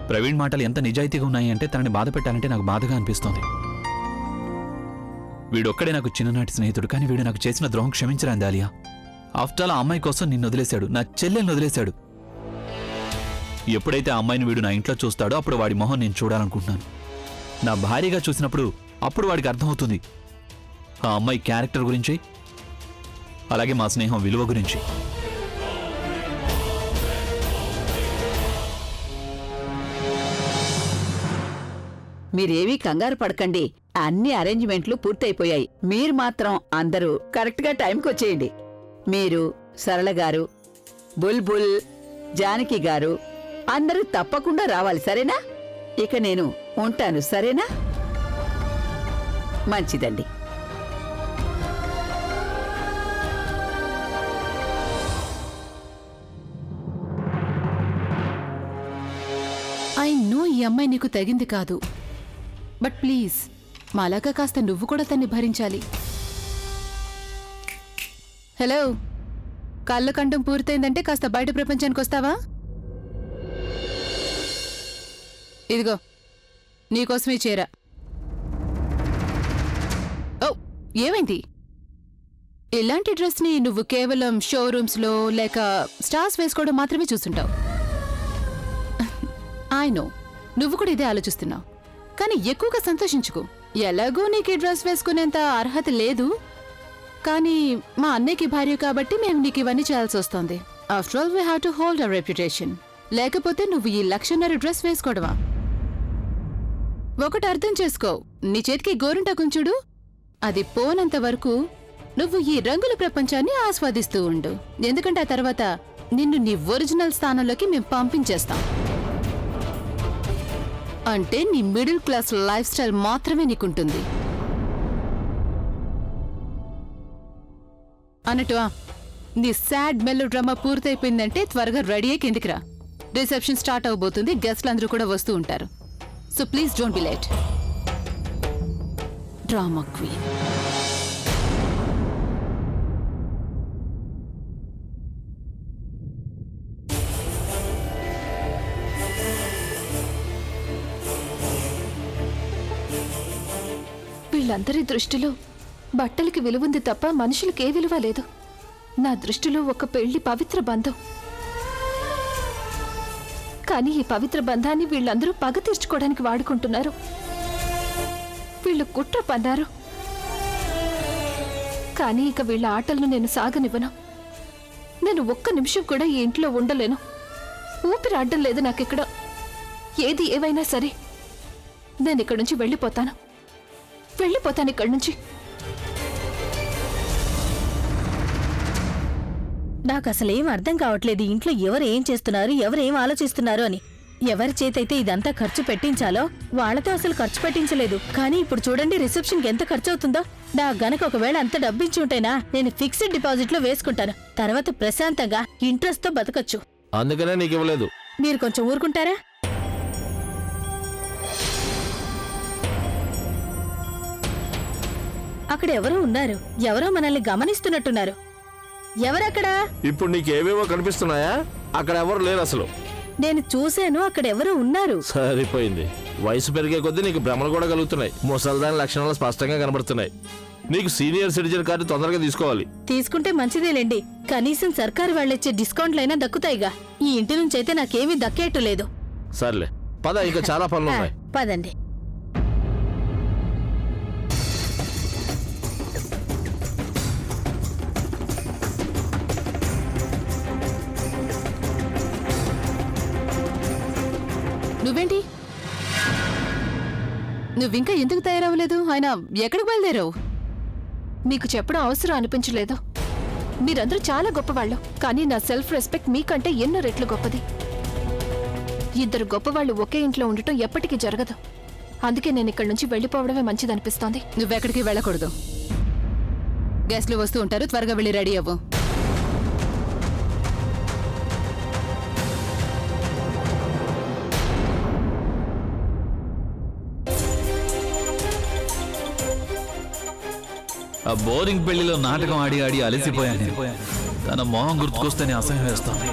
ప్రవీణ్ మాటలు ఎంత నిజాయితీగా ఉన్నాయి అంటే తనని బాధ పెట్టాలంటే నాకు బాధగా అనిపిస్తోంది. వీడొక్కడే నాకు చిన్ననాటి స్నేహితుడు, కానీ వీడు నాకు చేసిన ద్రోహం క్షమించరాంది ఆలియా. ఆఫ్టర్ ఆ అమ్మాయి కోసం నిన్ను వదిలేశాడు, నా చెల్లెల్ని వదిలేశాడు. ఎప్పుడైతే ఆ అమ్మాయిని వీడు నా ఇంట్లో చూస్తాడో అప్పుడు వాడి మొహం నేను చూడాలనుకుంటున్నాను. నా భార్యగా చూసినప్పుడు అప్పుడు వాడికి అర్థమవుతుంది ఆ అమ్మాయి క్యారెక్టర్ గురించి, అలాగే మా స్నేహం విలువ గురించి. మీరేమీ కంగారు పడకండి, అన్ని అరేంజ్మెంట్లు పూర్తయిపోయాయి. మీరు మాత్రం అందరూ కరెక్ట్గా టైంకి వచ్చేయండి. మీరు, సరళ గారు, బుల్బుల్, జానకి గారు అందరూ తప్పకుండా రావాలి, సరేనా? ఇక నేను ఉంటాను, సరేనా? మంచిదండి. ఐ నో ఈ అమ్మాయి నీకు తగింది కాదు, బట్ ప్లీజ్ మాలాగా కాస్త నువ్వు కూడా తన్ని భరించాలి. హలో, కళ్ళ కంఠం పూర్తయిందంటే కాస్త బయట ప్రపంచానికి వస్తావా? ఇదిగో నీకోసమే చీర. ఓ, ఏమైంది? ఇలాంటి డ్రెస్ని నువ్వు కేవలం షోరూమ్స్లో లేక స్టార్స్ వేసుకోవడం మాత్రమే చూస్తుంటావు. ఐ నో, నువ్వు కూడా ఇదే ఆలోచిస్తున్నావు, కానీ ఎక్కువగా సంతోషించుకో. ఎలాగో నీకు ఈ డ్రెస్ వేసుకునేంత అర్హత లేదు, కానీ మా అన్నయ్యకి భార్య కాబట్టి మేము నీకు ఇవన్నీ చేయాల్సి వస్తుంది. After all we have to hold hour reputation. లేకపోతే నువ్వు ఈ 1,00,000 డ్రెస్ వేసుకోవడమా? ఒకటి అర్థం చేసుకో, నీ చేతికి గోరింటాకుంచుడు, అది పోనంత వరకు నువ్వు ఈ రంగుల ప్రపంచాన్ని ఆస్వాదిస్తూ ఉండు. ఎందుకంటే ఆ తర్వాత నిన్ను నీ ఒరిజినల్ స్థానంలోకి మేము పంపించేస్తాం. అంటే నీ మిడిల్ క్లాస్ లైఫ్ స్టైల్ మాత్రమే నీకుంటుంది అన్నట్టు. నీ సాడ్ మెలో డ్రామా పూర్తయిపోయిందంటే త్వరగా రెడీ అయ్యి కిందికి రా. రిసెప్షన్ స్టార్ట్ అవబోతుంది, గెస్ట్లు అందరూ కూడా వస్తూ ఉంటారు. So please don't be late. Drama queen. వీళ్ళందరి దృష్టిలో బట్టలకి విలువుంది తప్ప మనుషులకి ఏ విలువ లేదు. నా దృష్టిలో ఒక పెళ్లి పవిత్ర బంధం, కానీ ఈ పవిత్ర బంధాన్ని వీళ్ళందరూ పగ తీర్చుకోవడానికి వాడుకుంటున్నారు. వీళ్ళు కుట్ర పన్నారు, కానీ ఇక వీళ్ళ ఆటలను నేను సాగనివ్వను. నేను ఒక్క నిమిషం కూడా ఈ ఇంట్లో ఉండలేను. ఊపిరి ఆడడం లేదు నాకిక్కడ. ఏది ఏవైనా సరే నేను ఇక్కడి నుంచి వెళ్ళిపోతాను ఇక్కడి నుంచి. నాకు అసలేం అర్థం కావట్లేదు, ఇంట్లో ఎవరు ఏం చేస్తున్నారు, ఎవరు ఏం ఆలోచిస్తున్నారు అని. ఎవరి చేతైతే ఇదంతా ఖర్చు పెట్టించాలో వాళ్లతో అసలు ఖర్చు పెట్టించలేదు. కానీ ఇప్పుడు చూడండి రిసెప్షన్కి ఎంత ఖర్చు అవుతుందో. నా గనక ఒకవేళ అంత డబ్బించి ఉంటేనా నేను ఫిక్స్డ్ డిపాజిట్ లో వేసుకుంటాను. తర్వాత ప్రశాంతంగా ఇంట్రెస్ట్ తో బతకచ్చు. అందుకనే నీకు ఇవ్వలేదు. మీరు కొంచెం ఊరుకుంటారా? అక్కడ ఎవరో ఉన్నారు, ఎవరో మనల్ని గమనిస్తున్నట్టున్నారు. ఎవరక్కడా? ఇప్పుడు నీకేవేవో కనిపిస్తున్నాయా? అక్కడ ఎవరు లేరు అసలు. నేను చూశాను, అక్కడ ఎవరో ఉన్నారు. సరిపోయింది. వయసు పెరిగే కొద్దీ నీకు భ్రమలు కూడా కలుగుతున్నాయి. ముసల్దాని లక్షణాలు స్పష్టంగా కనబడుతున్నాయి. నీకు సీనియర్ సిటిజన్ కార్డు తొందరగా తీసుకోవాలి. తీసుకుంటే మంచిదేలేండి, కనీసం సర్కారు వాళ్ళిచ్చే డిస్కౌంట్లైనా దక్కుతాయిగా. ఈ ఇంటి నుంచి అయితే నాకేమీ దక్కేట్టు లేదు. సర్లే పద, ఇంకా చాలా పనులున్నాయి. పదండి. నువ్వేంటి, నువ్వింకా ఎందుకు తయారవ్వలేదు? ఆయన ఎక్కడికి బయలుదేరావు? మీకు చెప్పడం అవసరం అనిపించలేదు. మీరందరూ చాలా గొప్పవాళ్ళు, కానీ నా సెల్ఫ్ రెస్పెక్ట్ మీకంటే ఎన్నో రెట్లు గొప్పది. ఇద్దరు గొప్పవాళ్ళు ఒకే ఇంట్లో ఉండటం ఎప్పటికీ జరగదు. అందుకే నేను ఇక్కడి నుంచి వెళ్ళిపోవడమే మంచిదనిపిస్తోంది. నువ్వెక్కడికి వెళ్ళకూడదు. గెస్ట్లు వస్తూ ఉంటారు, త్వరగా వెళ్ళి రెడీ అవ్వు. ఆ బోరింగ్ పెళ్లిలో నాటకం ఆడి ఆడి అలసిపోయాను. తన మొహం గుర్తుకొస్తేనే అసహ్యం వేస్తాను.